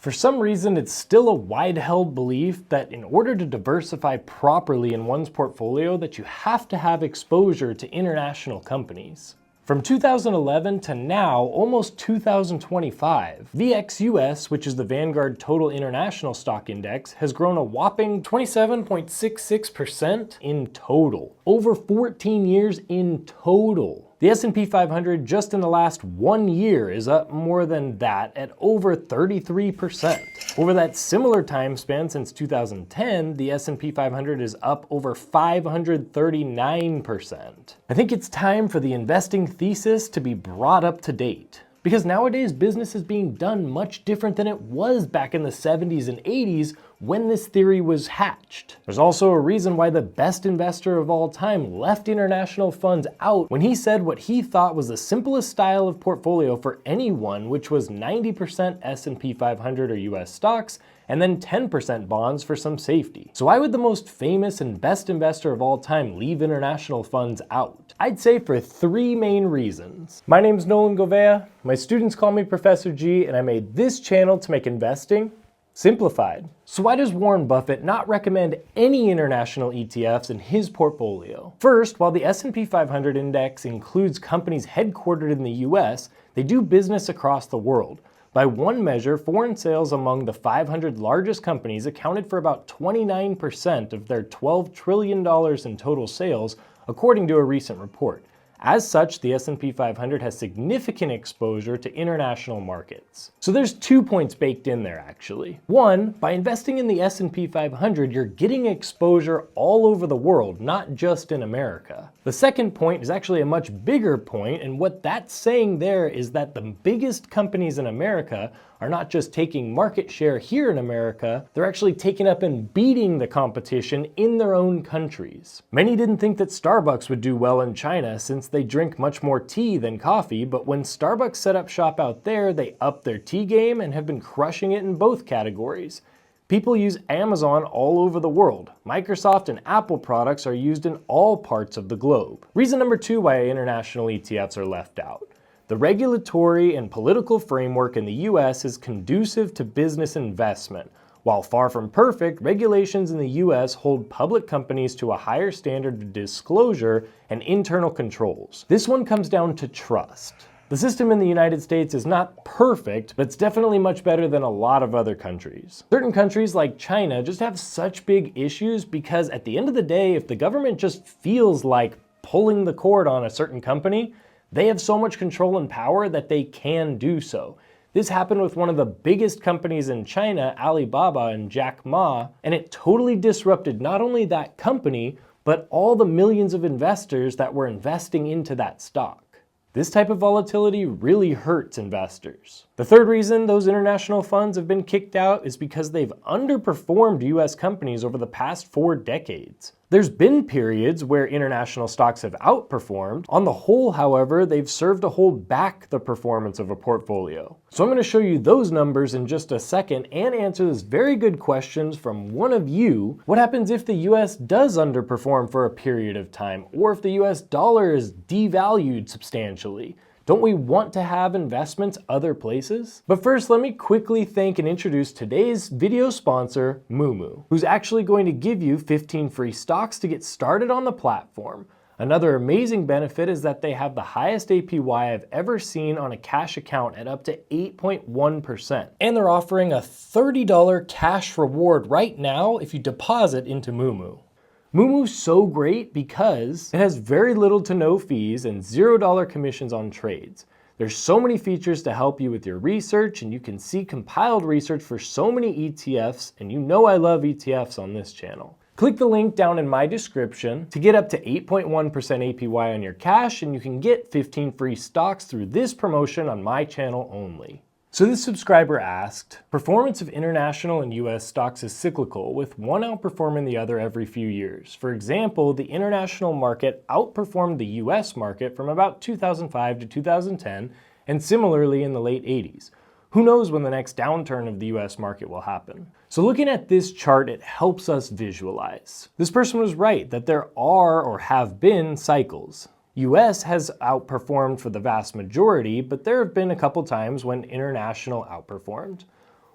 For some reason, it's still a wide-held belief that in order to diversify properly in one's portfolio, that you have to have exposure to international companies. From 2011 to now, almost 2025, VXUS, which is the Vanguard Total International Stock Index, has grown a whopping 27.66% in total. Over 14 years in total. The S&P 500 just in the last 1 year is up more than that at over 33%. Over that similar time span since 2010, the S&P 500 is up over 539%. I think it's time for the investing thesis to be brought up to date. Because nowadays business is being done much different than it was back in the 70s and 80s when this theory was hatched. There's also a reason why the best investor of all time left international funds out when he said what he thought was the simplest style of portfolio for anyone, which was 90% S&P 500 or US stocks, and then 10% bonds for some safety. So why would the most famous and best investor of all time leave international funds out? I'd say for 3 main reasons. My name's Nolan Govea, my students call me Professor G, and I made this channel to make investing simplified. So why does Warren Buffett not recommend any international ETFs in his portfolio? First, while the S&P 500 index includes companies headquartered in the US, they do business across the world. By one measure, foreign sales among the 500 largest companies accounted for about 29% of their $12 trillion in total sales, according to a recent report. As such, the S&P 500 has significant exposure to international markets. So there's 2 points baked in there actually. One, by investing in the S&P 500, you're getting exposure all over the world, not just in America. The second point is actually a much bigger point, and what that's saying there is that the biggest companies in America are not just taking market share here in America, they're actually taking up and beating the competition in their own countries. Many didn't think that Starbucks would do well in China since they drink much more tea than coffee, but when Starbucks set up shop out there, they upped their tea game and have been crushing it in both categories. People use Amazon all over the world. Microsoft and Apple products are used in all parts of the globe. Reason number 2 why international ETFs are left out. The regulatory and political framework in the US is conducive to business investment. While far from perfect, regulations in the US hold public companies to a higher standard of disclosure and internal controls. This one comes down to trust. The system in the United States is not perfect, but it's definitely much better than a lot of other countries. Certain countries like China just have such big issues because at the end of the day, if the government just feels like pulling the cord on a certain company, they have so much control and power that they can do so. This happened with one of the biggest companies in China, Alibaba and Jack Ma, and it totally disrupted not only that company, but all the millions of investors that were investing into that stock. This type of volatility really hurts investors. The third reason those international funds have been kicked out is because they've underperformed US companies over the past 4 decades. There's been periods where international stocks have outperformed. On the whole, however, they've served to hold back the performance of a portfolio. So I'm going to show you those numbers in just a second and answer this very good question from one of you. What happens if the US does underperform for a period of time, or if the US dollar is devalued substantially? Don't we want to have investments other places? But first, let me quickly thank and introduce today's video sponsor, Mumu, who's actually going to give you 15 free stocks to get started on the platform. Another amazing benefit is that they have the highest APY I've ever seen on a cash account at up to 8.1%. And they're offering a $30 cash reward right now if you deposit into Mumu. Mumu's so great because it has very little to no fees and $0 commissions on trades. There's so many features to help you with your research, and you can see compiled research for so many ETFs, and you know I love ETFs on this channel. Click the link down in my description to get up to 8.1% APY on your cash, and you can get 15 free stocks through this promotion on my channel only. So this subscriber asked, performance of international and US stocks is cyclical, with one outperforming the other every few years. For example, the international market outperformed the US market from about 2005 to 2010, and similarly in the late 80s. Who knows when the next downturn of the US market will happen? So looking at this chart, it helps us visualize. This person was right that there are or have been cycles. US has outperformed for the vast majority, but there have been a couple times when international outperformed.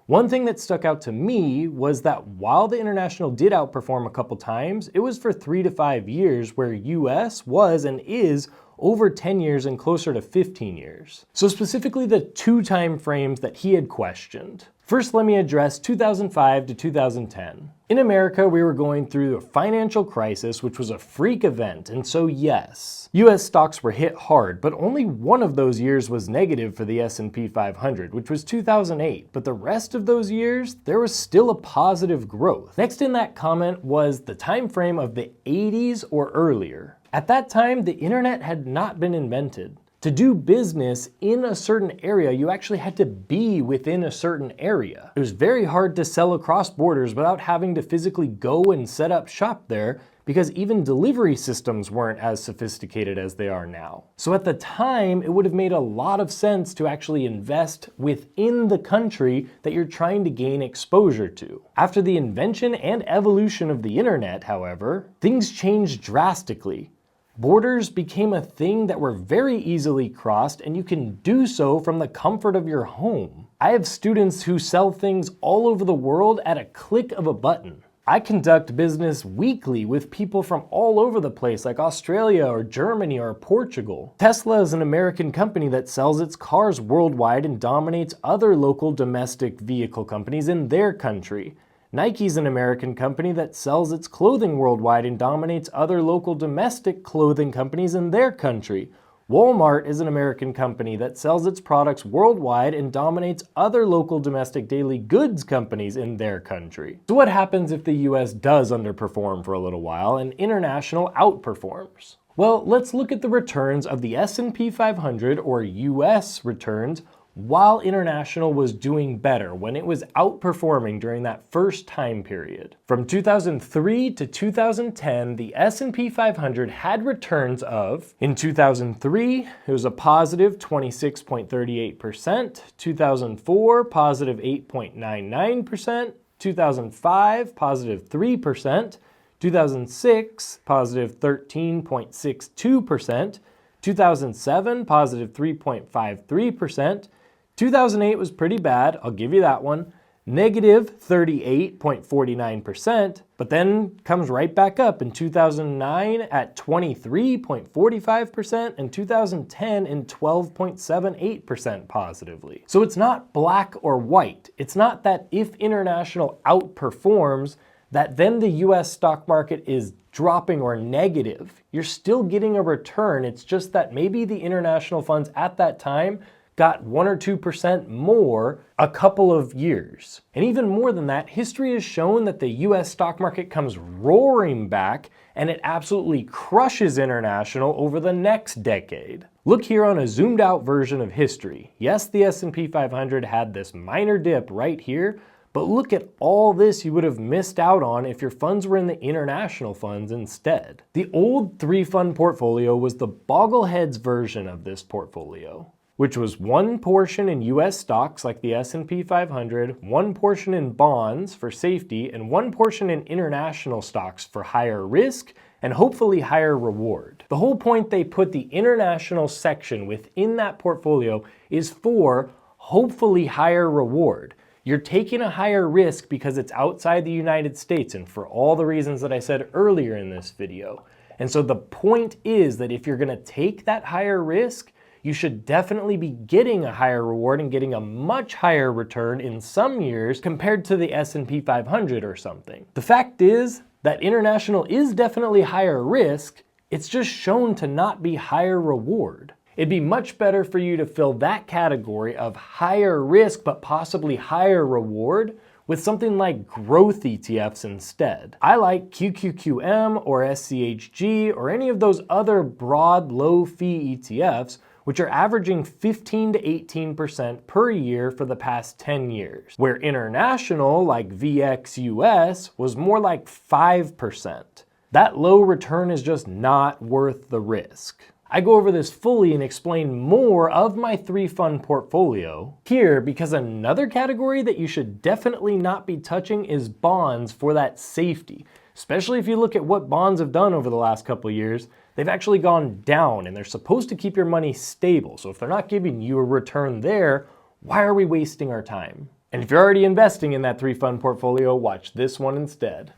One thing that stuck out to me was that while the international did outperform a couple times, it was for 3 to 5 years, where US was and is over 10 years and closer to 15 years. So specifically the two time frames that he had questioned. First, let me address 2005 to 2010. In America, we were going through a financial crisis, which was a freak event, and so yes, US stocks were hit hard, but only one of those years was negative for the S&P 500, which was 2008, but the rest of those years, there was still a positive growth. Next in that comment was the time frame of the 80s or earlier. At that time, the internet had not been invented. To do business in a certain area, you actually had to be within a certain area. It was very hard to sell across borders without having to physically go and set up shop there, because even delivery systems weren't as sophisticated as they are now. So at the time, it would have made a lot of sense to actually invest within the country that you're trying to gain exposure to. After the invention and evolution of the internet, however, things changed drastically. Borders became a thing that were very easily crossed, and you can do so from the comfort of your home. I have students who sell things all over the world at a click of a button. I conduct business weekly with people from all over the place, like Australia or Germany or Portugal. Tesla is an American company that sells its cars worldwide and dominates other local domestic vehicle companies in their country. Nike's an American company that sells its clothing worldwide and dominates other local domestic clothing companies in their country. Walmart is an American company that sells its products worldwide and dominates other local domestic daily goods companies in their country. So what happens if the US does underperform for a little while and international outperforms? Well, let's look at the returns of the S&P 500 or US returns while international was doing better, when it was outperforming during that first time period. From 2003 to 2010, the S&P 500 had returns of, in 2003, it was a positive 26.38%, 2004, positive 8.99%, 2005, positive 3%, 2006, positive 13.62%, 2007, positive 3.53%, 2008 was pretty bad, I'll give you that one, negative 38.49%, but then comes right back up in 2009 at 23.45% and 2010 in 12.78% positively. So it's not black or white. It's not that if international outperforms, that then the US stock market is dropping or negative. You're still getting a return. It's just that maybe the international funds at that time got 1 or 2% more a couple of years. And even more than that, history has shown that the US stock market comes roaring back and it absolutely crushes international over the next decade. Look here on a zoomed out version of history. Yes, the S&P 500 had this minor dip right here, but look at all this you would have missed out on if your funds were in the international funds instead. The old 3-fund portfolio was the Boggleheads version of this portfolio, which was one portion in US stocks like the S&P 500, one portion in bonds for safety, and one portion in international stocks for higher risk and hopefully higher reward. The whole point they put the international section within that portfolio is for hopefully higher reward. You're taking a higher risk because it's outside the United States, and for all the reasons that I said earlier in this video. And so the point is that if you're gonna take that higher risk, you should definitely be getting a higher reward and getting a much higher return in some years compared to the S&P 500 or something. The fact is that international is definitely higher risk, it's just shown to not be higher reward. It'd be much better for you to fill that category of higher risk but possibly higher reward with something like growth ETFs instead. I like QQQM or SCHG or any of those other broad low fee ETFs, which are averaging 15 to 18% per year for the past 10 years, where international, like VXUS, was more like 5%. That low return is just not worth the risk. I go over this fully and explain more of my 3-fund portfolio here because another category that you should definitely not be touching is bonds for that safety. Especially if you look at what bonds have done over the last couple of years, they've actually gone down and they're supposed to keep your money stable. So if they're not giving you a return there, why are we wasting our time? And if you're already investing in that 3-fund portfolio, watch this one instead.